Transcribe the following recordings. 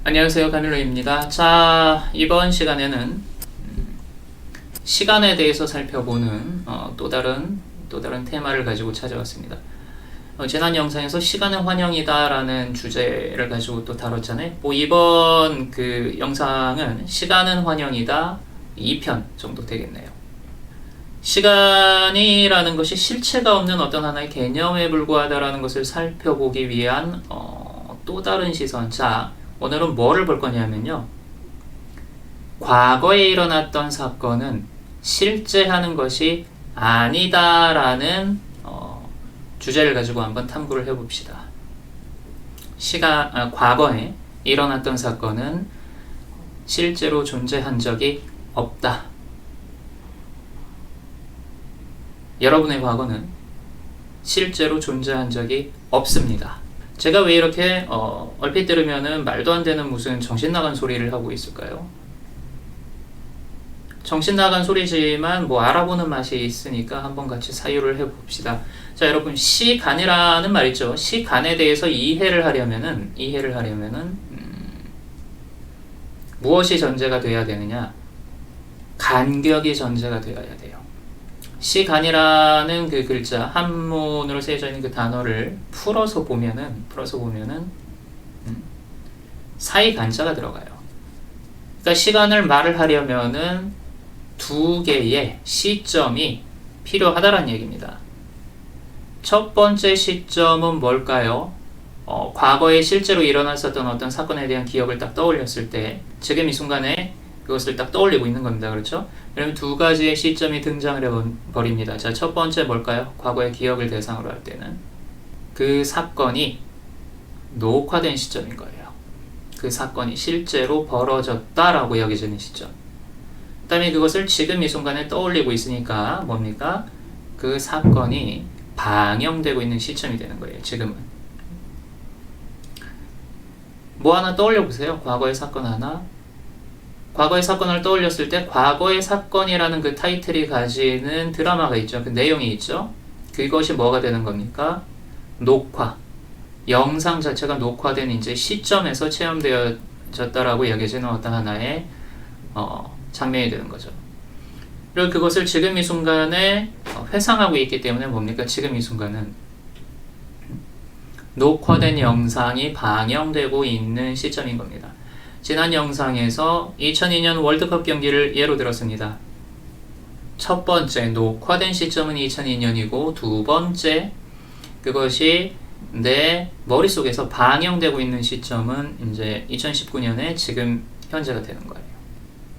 안녕하세요, 카밀로입니다. 자, 이번 시간에는 시간에 대해서 살펴보는 또 다른 테마를 가지고 찾아왔습니다. 지난 영상에서 시간은 환영이다 라는 주제를 가지고 또 다뤘잖아요. 이번 그 영상은 시간은 환영이다 2편 정도 되겠네요. 시간이라는 것이 실체가 없는 어떤 하나의 개념에 불과하다라는 것을 살펴보기 위한 또 다른 시선. 자, 오늘은 뭐를 볼 거냐면요. 과거에 일어났던 사건은 실제하는 것이 아니다라는 주제를 가지고 한번 탐구를 해봅시다. 과거에 일어났던 사건은 실제로 존재한 적이 없다. 여러분의 과거는 실제로 존재한 적이 없습니다. 제가 왜 이렇게 얼핏 들으면은 말도 안 되는 무슨 정신 나간 소리를 하고 있을까요? 정신 나간 소리지만 뭐 알아보는 맛이 있으니까 한번 같이 사유를 해봅시다. 자, 여러분, 시간이라는 말 있죠. 시간에 대해서 이해를 하려면은 무엇이 전제가 돼야 되느냐? 간격이 전제가 되어야 돼요. 시간이라는 그 글자, 한문으로 쓰여져 있는 그 단어를 풀어서 보면은 사이 간자가 들어가요. 그러니까 시간을 말을 하려면은 두 개의 시점이 필요하다는 얘기입니다. 첫 번째 시점은 뭘까요? 과거에 실제로 일어났었던 어떤 사건에 대한 기억을 딱 떠올렸을 때, 지금 이 순간에 그것을 딱 떠올리고 있는 겁니다. 그렇죠? 그러면 두 가지의 시점이 등장을 해버립니다. 자, 첫 번째 뭘까요? 과거의 기억을 대상으로 할 때는 그 사건이 녹화된 시점인 거예요. 그 사건이 실제로 벌어졌다라고 여겨지는 시점. 그 다음에 그것을 지금 이 순간에 떠올리고 있으니까 뭡니까? 그 사건이 방영되고 있는 시점이 되는 거예요. 지금은. 뭐 하나 떠올려 보세요. 과거의 사건 하나. 과거의 사건을 떠올렸을 때 과거의 사건이라는 그 타이틀이 가지는 드라마가 있죠. 그 내용이 있죠. 그것이 뭐가 되는 겁니까? 녹화. 영상 자체가 녹화된 이제 시점에서 체험되어졌다라고 여겨지는 어떤 하나의 장면이 되는 거죠. 그리고 그것을 지금 이 순간에 회상하고 있기 때문에 뭡니까? 지금 이 순간은 녹화된 영상이 방영되고 있는 시점인 겁니다. 지난 영상에서 2002년 월드컵 경기를 예로 들었습니다. 첫 번째 녹화된 시점은 2002년이고 두 번째 그것이 내 머릿속에서 방영되고 있는 시점은 이제 2019년에 지금 현재가 되는 거예요.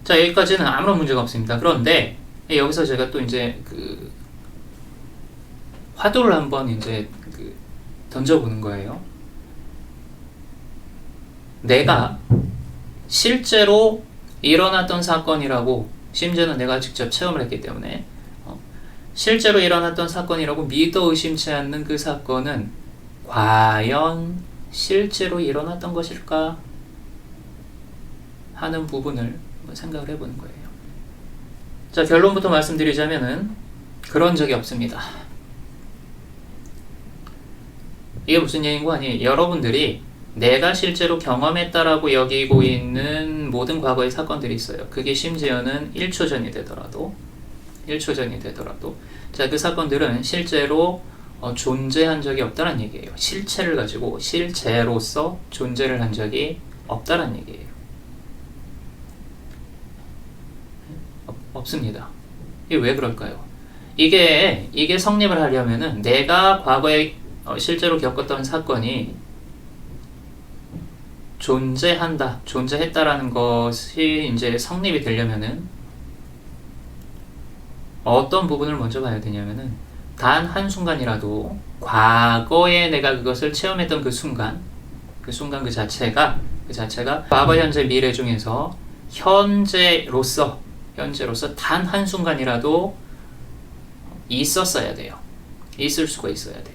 자, 여기까지는 아무런 문제가 없습니다. 그런데 여기서 제가 또 이제 그 화두를 한번 이제 던져보는 거예요. 내가 실제로 일어났던 사건이라고, 심지어는 내가 직접 체험을 했기 때문에 실제로 일어났던 사건이라고 믿어 의심치 않는 그 사건은 과연 실제로 일어났던 것일까 하는 부분을 생각을 해보는 거예요. 자, 결론부터 말씀드리자면은 그런 적이 없습니다. 이게 무슨 얘기인 거 아니에요? 여러분들이 내가 실제로 경험했다라고 여기고 있는 모든 과거의 사건들이 있어요. 그게 심지어는 1초 전이 되더라도 자, 그 사건들은 실제로 존재한 적이 없다는 얘기예요. 실체를 가지고 실체로서 존재를 한 적이 없다는 얘기예요. 없습니다. 이게 왜 그럴까요? 이게 성립을 하려면은 내가 과거에 실제로 겪었던 사건이 존재했다라는 것이 이제 성립이 되려면은 어떤 부분을 먼저 봐야 되냐면은 단 한순간이라도 과거에 내가 그것을 체험했던 그 순간 그 자체가 과거, 현재, 미래 중에서 현재로서 단 한순간이라도 있었어야 돼요. 있을 수가 있어야 돼요.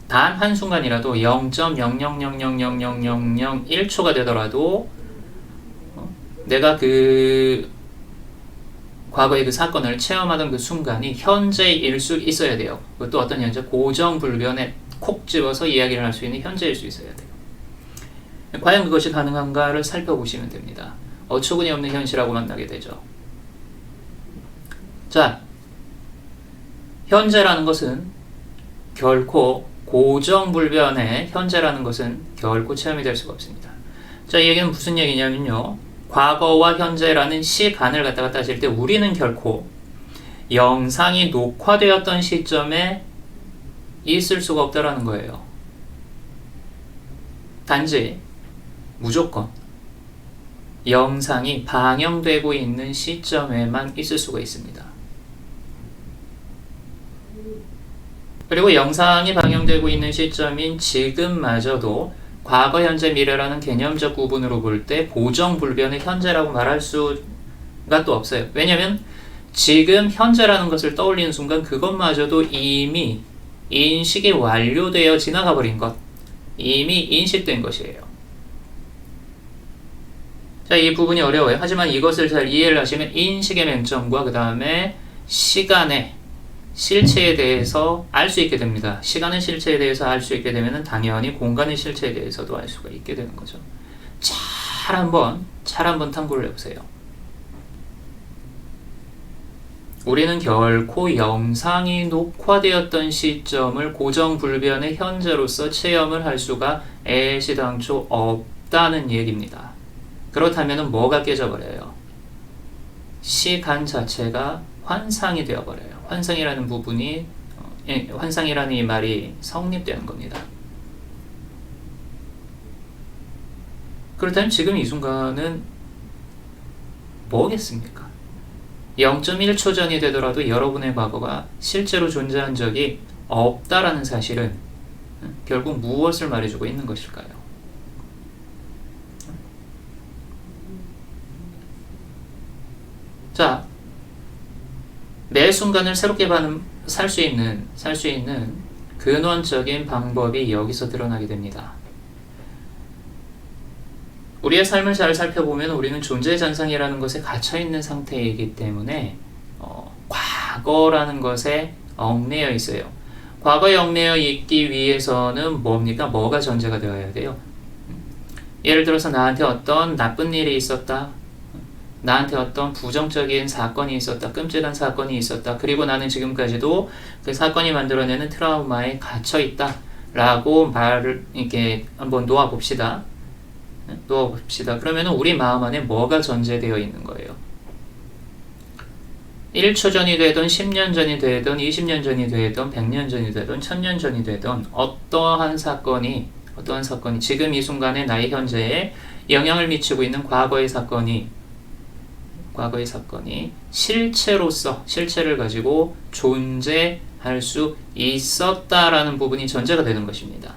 단 한순간이라도 0.00000001초가 되더라도 내가 그 과거의 그 사건을 체험하던 그 순간이 현재일 수 있어야 돼요. 그것도 어떤 현재 고정불변의 콕 집어서 이야기를 할 수 있는 현재일 수 있어야 돼요. 과연 그것이 가능한가를 살펴보시면 됩니다. 어처구니 없는 현실하고 만나게 되죠. 자, 현재라는 것은 결코 고정불변의 현재라는 것은 결코 체험이 될 수가 없습니다. 자, 이 얘기는 무슨 얘기냐면요. 과거와 현재라는 시간을 갖다가 따질 때 우리는 결코 영상이 녹화되었던 시점에 있을 수가 없다라는 거예요. 단지 무조건 영상이 방영되고 있는 시점에만 있을 수가 있습니다. 그리고 영상이 방영되고 있는 시점인 지금마저도 과거, 현재, 미래라는 개념적 구분으로 볼 때 고정불변의 현재라고 말할 수가 또 없어요. 왜냐하면 지금 현재라는 것을 떠올리는 순간 그것마저도 이미 인식이 완료되어 지나가 버린 것, 이미 인식된 것이에요. 자, 이 부분이 어려워요. 하지만 이것을 잘 이해를 하시면 인식의 맹점과 그 다음에 시간의 실체에 대해서 알 수 있게 됩니다. 시간의 실체에 대해서 알 수 있게 되면 당연히 공간의 실체에 대해서도 알 수가 있게 되는 거죠. 잘 한번 탐구를 해보세요. 우리는 결코 영상이 녹화되었던 시점을 고정불변의 현재로서 체험을 할 수가 애시당초 없다는 얘기입니다. 그렇다면 뭐가 깨져버려요? 시간 자체가 환상이 되어버려요. 환상이라는 부분이 환상이라는 이 말이 성립되는 겁니다. 그렇다면 지금 이 순간은 뭐겠습니까? 0.1초 전이 되더라도 여러분의 과거가 실제로 존재한 적이 없다라는 사실은 결국 무엇을 말해주고 있는 것일까요? 자, 매 순간을 새롭게 살 수 있는 근원적인 방법이 여기서 드러나게 됩니다. 우리의 삶을 잘 살펴보면 우리는 존재잔상이라는 것에 갇혀있는 상태이기 때문에 과거라는 것에 얽매여 있어요. 과거에 얽매여 있기 위해서는 뭡니까? 뭐가 전제가 되어야 돼요? 예를 들어서 나한테 어떤 나쁜 일이 있었다. 나한테 어떤 부정적인 사건이 있었다. 끔찍한 사건이 있었다. 그리고 나는 지금까지도 그 사건이 만들어내는 트라우마에 갇혀있다. 라고 말을 이렇게 한번 놓아봅시다. 그러면 우리 마음 안에 뭐가 전제되어 있는 거예요? 1초 전이 되든 10년 전이 되든 20년 전이 되든 100년 전이 되든 1000년 전이 되든 어떠한 사건이 지금 이 순간의 나의 현재에 영향을 미치고 있는 과거의 사건이 실체를 가지고 존재할 수 있었다라는 부분이 전제가 되는 것입니다.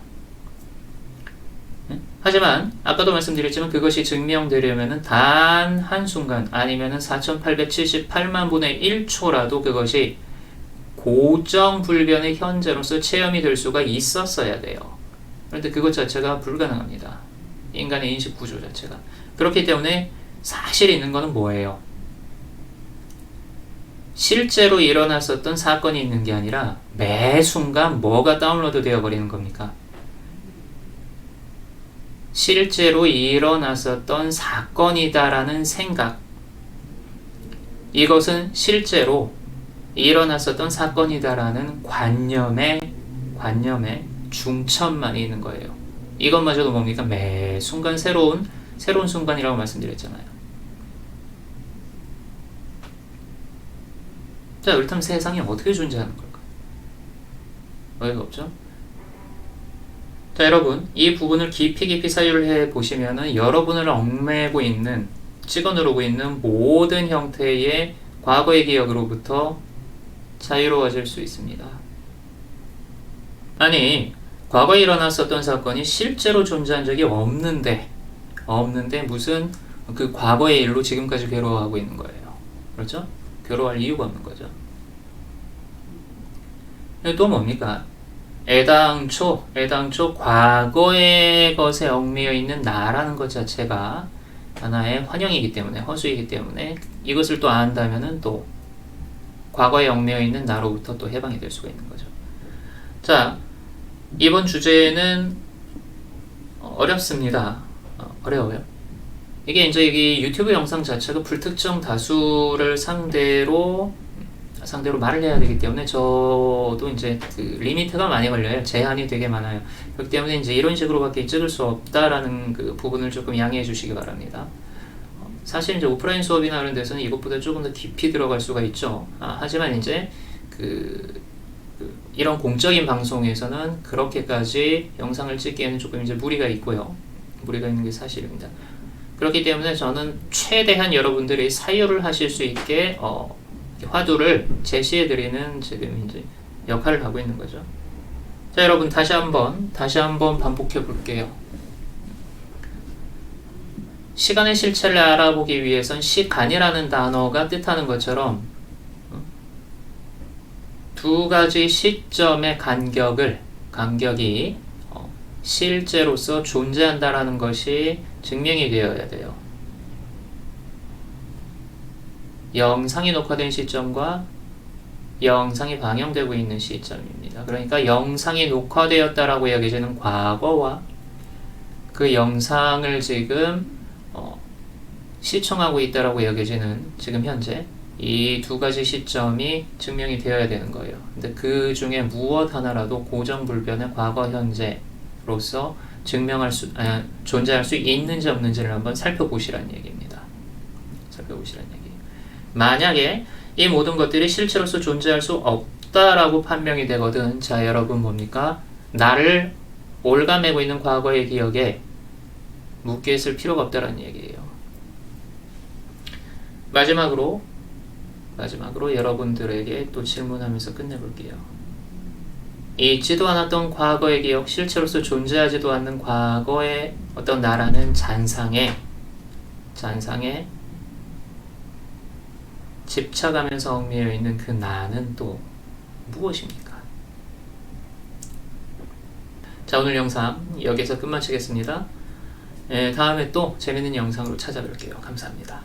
하지만 아까도 말씀드렸지만 그것이 증명되려면 단 한순간 아니면 4878만 분의 1초라도 그것이 고정불변의 현재로서 체험이 될 수가 있었어야 돼요. 그런데 그것 자체가 불가능합니다. 인간의 인식 구조 자체가. 그렇기 때문에 사실 있는 것은 뭐예요? 실제로 일어났었던 사건이 있는 게 아니라 매 순간 뭐가 다운로드 되어 버리는 겁니까? 실제로 일어났었던 사건이다라는 생각. 이것은 실제로 일어났었던 사건이다라는 관념의 중첩만 있는 거예요. 이것마저도 뭡니까? 매 순간 새로운 순간이라고 말씀드렸잖아요. 자, 그렇다면 세상이 어떻게 존재하는 걸까? 어이가 없죠? 자, 여러분, 이 부분을 깊이 사유를 해 보시면은 여러분을 얽매고 있는, 찍어 누르고 있는 모든 형태의 과거의 기억으로부터 자유로워질 수 있습니다. 아니, 과거에 일어났었던 사건이 실제로 존재한 적이 없는데 무슨 그 과거의 일로 지금까지 괴로워하고 있는 거예요. 그렇죠? 괴로워할 이유가 없는 거죠. 또 뭡니까? 애당초 과거의 것에 얽매여 있는 나라는 것 자체가 하나의 환영이기 때문에, 허수이기 때문에 이것을 또 안다면은 또 과거에 얽매여 있는 나로부터 또 해방이 될 수가 있는 거죠. 자, 이번 주제는 어렵습니다. 어려워요. 이게 이제 이 유튜브 영상 자체가 불특정 다수를 상대로 말을 해야 되기 때문에 저도 이제 그 리미트가 많이 걸려요. 제한이 되게 많아요. 그렇기 때문에 이제 이런 식으로밖에 찍을 수 없다라는 그 부분을 조금 양해해 주시기 바랍니다. 사실 이제 오프라인 수업이나 이런 데서는 이것보다 조금 더 깊이 들어갈 수가 있죠. 하지만 이제 이런 공적인 방송에서는 그렇게까지 영상을 찍기에는 조금 이제 무리가 있고요. 무리가 있는 게 사실입니다. 그렇기 때문에 저는 최대한 여러분들이 사유를 하실 수 있게 화두를 제시해드리는 지금 이제 역할을 하고 있는 거죠. 자, 여러분 다시 한번 반복해 볼게요. 시간의 실체를 알아보기 위해선 시간이라는 단어가 뜻하는 것처럼 두 가지 시점의 간격이 실제로서 존재한다라는 것이 증명이 되어야 돼요. 영상이 녹화된 시점과 영상이 방영되고 있는 시점입니다. 그러니까 영상이 녹화되었다라고 여겨지는 과거와 그 영상을 지금 시청하고 있다라고 여겨지는 지금 현재 이 두 가지 시점이 증명이 되어야 되는 거예요. 근데 그 중에 무엇 하나라도 고정불변의 과거 현재로서 존재할 수 있는지 없는지를 한번 살펴보시라는 얘기입니다. 만약에 이 모든 것들이 실체로서 존재할 수 없다라고 판명이 되거든, 자 여러분 뭡니까? 나를 올가매고 있는 과거의 기억에 묶여 있을 필요가 없다라는 얘기예요. 마지막으로 여러분들에게 또 질문하면서 끝내볼게요. 있지도 않았던 과거의 기억, 실체로서 존재하지도 않는 과거의 어떤 나라는 잔상에 집착하면서 얽매여 있는 그 나는 또 무엇입니까? 자, 오늘 영상 여기서 끝마치겠습니다. 다음에 또 재밌는 영상으로 찾아뵐게요. 감사합니다.